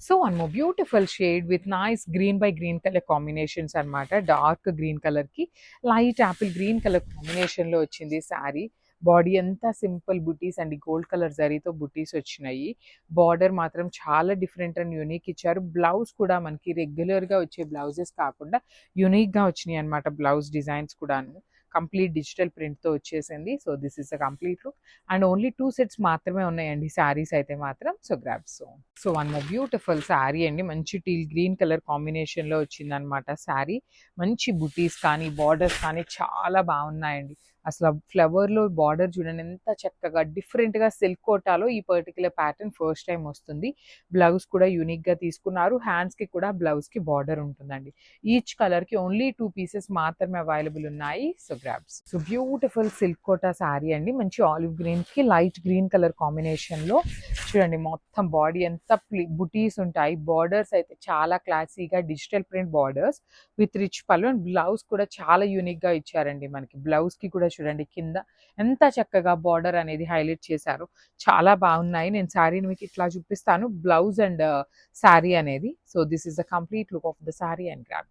So one more beautiful shade with nice green by green colour combinations అన్నమాట. Dark green కలర్కి light Apple green colour కాంబినేషన్లో వచ్చింది sari. Body అంతా simple బుటీస్ అండి, gold colour జరీతో బుటీస్ వచ్చినాయి. బార్డర్ మాత్రం చాలా డిఫరెంట్ అండ్ యూనిక్ ఇచ్చారు. బ్లౌజ్ కూడా మనకి రెగ్యులర్గా వచ్చే బ్లౌజెస్ కాకుండా యూనిక్గా వచ్చినాయి అనమాట. బ్లౌజ్ డిజైన్స్ కూడాను కంప్లీట్ డిజిటల్ ప్రింట్తో వచ్చేసింది. So this is a complete look and only 2 sets మాత్రమే ఉన్నాయండి శారీస్ అయితే మాత్రం. So grab. So one more beautiful sari అండి, మంచి టీల్ గ్రీన్ కలర్ కాంబినేషన్లో వచ్చిందనమాట శారీ. మంచి బుటీస్ కానీ బార్డర్స్ కానీ చాలా బాగున్నాయండి. అసలు ఫ్లవర్లో బార్డర్ చూడండి ఎంత చక్కగా డిఫరెంట్గా సిల్క్ కోటాలో ఈ పర్టికులర్ ప్యాటర్న్ ఫస్ట్ టైం వస్తుంది. బ్లౌజ్ కూడా యూనిక్గా తీసుకున్నారు. హ్యాండ్స్కి కూడా బ్లౌజ్కి బార్డర్ ఉంటుందండి. ఈచ్ కలర్కి ఓన్లీ 2 పీసెస్ మాత్రమే అవైలబుల్ ఉన్నాయి. So grabs. So beautiful silk Kota sari అండి, మంచి ఆలివ్ గ్రీన్కి లైట్ గ్రీన్ కలర్ కాంబినేషన్లో చూడండి. మొత్తం బాడీ అంతా బుటీస్ ఉంటాయి. బార్డర్స్ అయితే చాలా క్లాసీగా digital print borders with rich పళ్ళు అండ్ బ్లౌజ్ కూడా చాలా యూనిక్గా ఇచ్చారండి. మనకి బ్లౌజ్కి కూడా చూడండి కింద ఎంత చక్కగా బార్డర్ అనేది హైలైట్ చేశారు. చాలా బాగున్నాయి. నేను శారీని మీకు ఇట్లా చూపిస్తాను, బ్లౌజ్ అండ్ శారీ అనేది. So this is the complete look of the sari and grab.